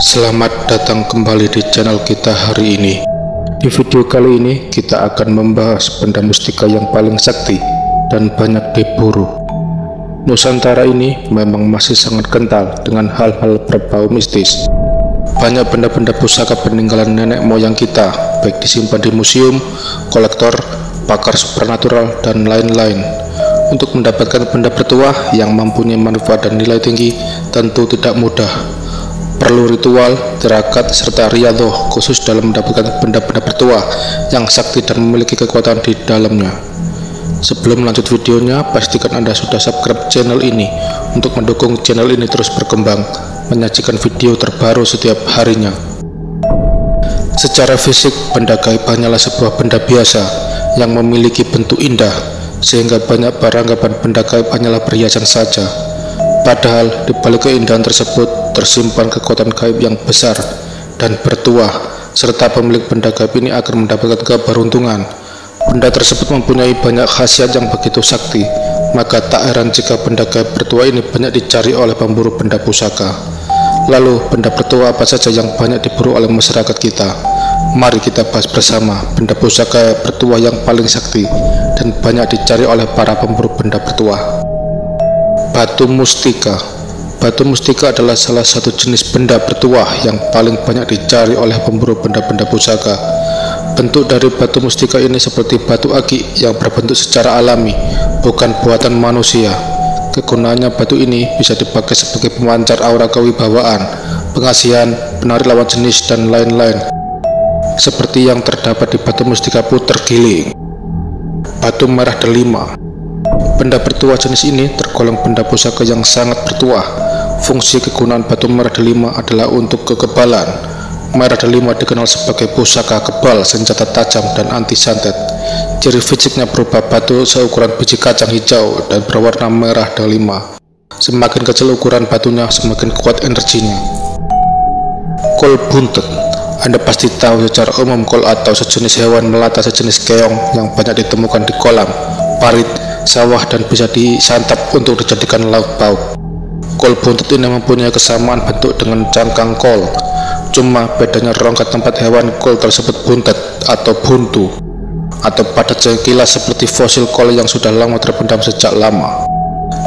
Selamat datang kembali di channel kita hari ini. Di video kali ini kita akan membahas benda mustika yang paling sakti dan banyak diburu. Nusantara ini memang masih sangat kental dengan hal-hal berbau mistis. Banyak benda-benda pusaka peninggalan nenek moyang kita, baik disimpan di museum, kolektor, pakar supernatural, dan lain-lain. Untuk mendapatkan benda bertuah yang mempunyai manfaat dan nilai tinggi tentu tidak mudah. Perlu ritual, tirakat, serta riyadhah khusus dalam mendapatkan benda-benda bertuah yang sakti dan memiliki kekuatan di dalamnya. Sebelum lanjut videonya, pastikan Anda sudah subscribe channel ini untuk mendukung channel ini terus berkembang, menyajikan video terbaru setiap harinya. Secara fisik, benda gaib hanyalah sebuah benda biasa yang memiliki bentuk indah, sehingga banyak beranggapan benda gaib hanyalah perhiasan saja. Padahal di balik keindahan tersebut tersimpan kekuatan gaib yang besar dan bertuah, serta pemilik benda gaib ini akan mendapatkan keberuntungan. Benda tersebut mempunyai banyak khasiat yang begitu sakti, maka tak heran jika benda gaib bertuah ini banyak dicari oleh pemburu benda pusaka. Lalu, benda bertuah apa saja yang banyak diburu oleh masyarakat kita? Mari kita bahas bersama benda pusaka bertuah yang paling sakti dan banyak dicari oleh para pemburu benda bertuah. Batu mustika. Batu mustika adalah salah satu jenis benda bertuah yang paling banyak dicari oleh pemburu benda-benda pusaka. Bentuk dari batu mustika ini seperti batu akik yang berbentuk secara alami, bukan buatan manusia. Kegunaannya batu ini bisa dipakai sebagai pemancar aura kewibawaan, pengasihan, penarik lawan jenis, dan lain-lain, seperti yang terdapat di batu mustika puter giling. Batu merah delima. Benda bertuah jenis ini tergolong benda pusaka yang sangat bertuah. Fungsi kegunaan batu merah delima adalah untuk kekebalan. Merah delima dikenal sebagai pusaka kebal, senjata tajam, dan anti santet. Ciri fisiknya berupa batu seukuran biji kacang hijau dan berwarna merah delima. Semakin kecil ukuran batunya, semakin kuat energinya. Kol buntet. Anda pasti tahu secara umum kol atau sejenis hewan melata sejenis keong yang banyak ditemukan di kolam, parit, sawah, dan bisa disantap untuk dijadikan lauk pauk. Kol buntet ini mempunyai kesamaan bentuk dengan cangkang kol, cuma bedanya rongga tempat hewan kol tersebut buntet atau buntu, atau padat sekilas seperti fosil kol yang sudah lama terpendam sejak lama.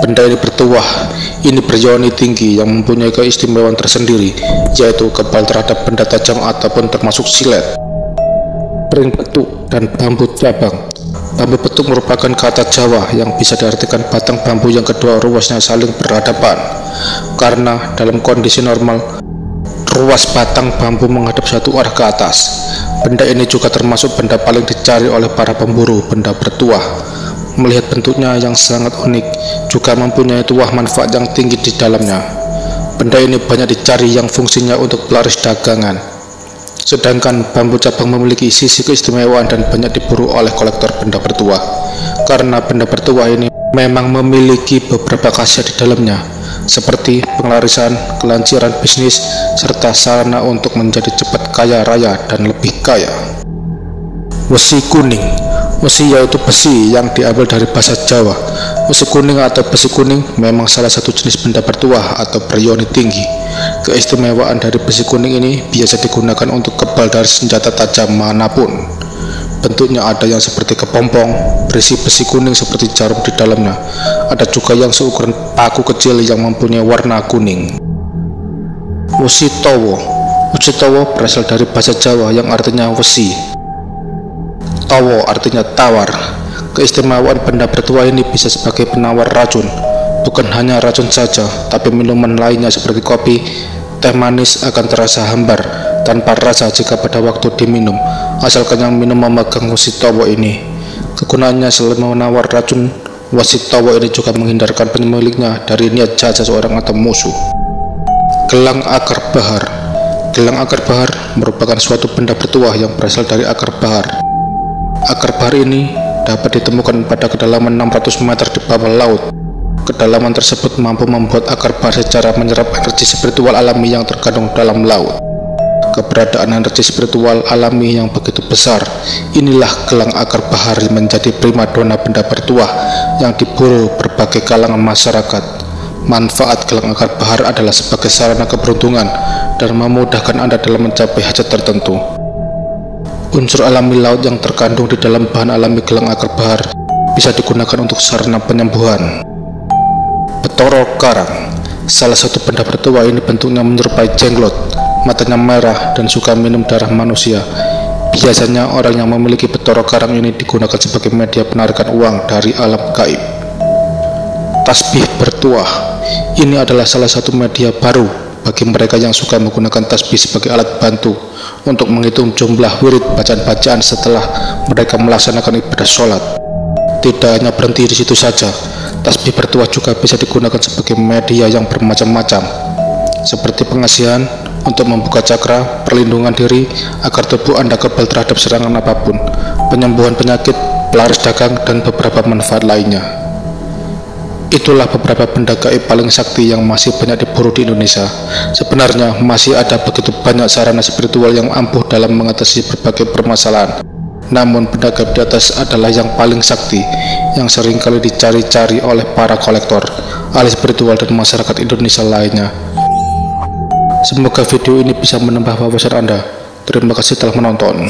Benda ini bertuah, ini berioni tinggi yang mempunyai keistimewaan tersendiri, yaitu kebal terhadap benda tajam ataupun termasuk silet. Pring petuk dan bambu cabang. Bambu petuk merupakan kata Jawa yang bisa diartikan batang bambu yang kedua ruasnya saling berhadapan, karena dalam kondisi normal ruas batang bambu menghadap satu arah ke atas. Benda ini juga termasuk benda paling dicari oleh para pemburu benda bertuah. Melihat bentuknya yang sangat unik, juga mempunyai tuah manfaat yang tinggi di dalamnya. Benda ini banyak dicari yang fungsinya untuk pelaris dagangan. Sedangkan bambu cabang memiliki sisi keistimewaan dan banyak diburu oleh kolektor benda bertuah, karena benda bertuah ini memang memiliki beberapa khasiat di dalamnya, seperti pengelarisan, kelancaran bisnis, serta sarana untuk menjadi cepat kaya raya dan lebih kaya. Wesi kuning. Wesi yaitu besi yang diambil dari bahasa Jawa. Wesi kuning atau besi kuning memang salah satu jenis benda bertuah atau berioni tinggi. Keistimewaan dari besi kuning ini biasa digunakan untuk kebal dari senjata tajam manapun. Bentuknya ada yang seperti kepompong, berisi besi kuning seperti jarum di dalamnya. Ada juga yang seukuran paku kecil yang mempunyai warna kuning. Wesi towo. Wesi towo berasal dari bahasa Jawa yang artinya wesi. Towo artinya tawar. Keistimewaan benda bertuah ini bisa sebagai penawar racun. Bukan hanya racun saja, tapi minuman lainnya seperti kopi, teh manis akan terasa hambar tanpa rasa jika pada waktu diminum, asalkan yang minum memegang wesi towo ini. Kegunaannya selain menawar racun, wesi towo ini juga menghindarkan pemiliknya dari niat jahat seseorang atau musuh. Gelang akar bahar. Gelang akar bahar merupakan suatu benda bertuah yang berasal dari akar bahar. Akar bahar ini dapat ditemukan pada kedalaman 600 meter di bawah laut. Kedalaman tersebut mampu membuat akar bahar secara menyerap energi spiritual alami yang terkandung dalam laut. Keberadaan energi spiritual alami yang begitu besar, inilah gelang akar bahar menjadi primadona benda bertuah yang diburu berbagai kalangan masyarakat. Manfaat gelang akar bahar adalah sebagai sarana keberuntungan dan memudahkan Anda dalam mencapai hajat tertentu. Unsur alami laut yang terkandung di dalam bahan alami gelang akar bahar bisa digunakan untuk sarana penyembuhan. Betoro karang. Salah satu benda bertuah ini bentuknya menyerupai jenglot, matanya merah dan suka minum darah manusia. Biasanya orang yang memiliki betoro karang ini digunakan sebagai media penarikan uang dari alam gaib. Tasbih bertuah. Ini adalah salah satu media baru bagi mereka yang suka menggunakan tasbih sebagai alat bantu untuk menghitung jumlah wirid bacaan-bacaan setelah mereka melaksanakan ibadah sholat. Tidak hanya berhenti di situ saja, tasbih bertuah juga bisa digunakan sebagai media yang bermacam-macam, seperti pengasihan, untuk membuka cakra, perlindungan diri agar tubuh Anda kebal terhadap serangan apapun, penyembuhan penyakit, pelaris dagang, dan beberapa manfaat lainnya. Itulah beberapa benda gaib paling sakti yang masih banyak diburu di Indonesia. Sebenarnya masih ada begitu banyak sarana spiritual yang ampuh dalam mengatasi berbagai permasalahan. Namun benda gaib di atas adalah yang paling sakti, yang seringkali dicari-cari oleh para kolektor, ahli spiritual, dan masyarakat Indonesia lainnya. Semoga video ini bisa menambah wawasan Anda. Terima kasih telah menonton.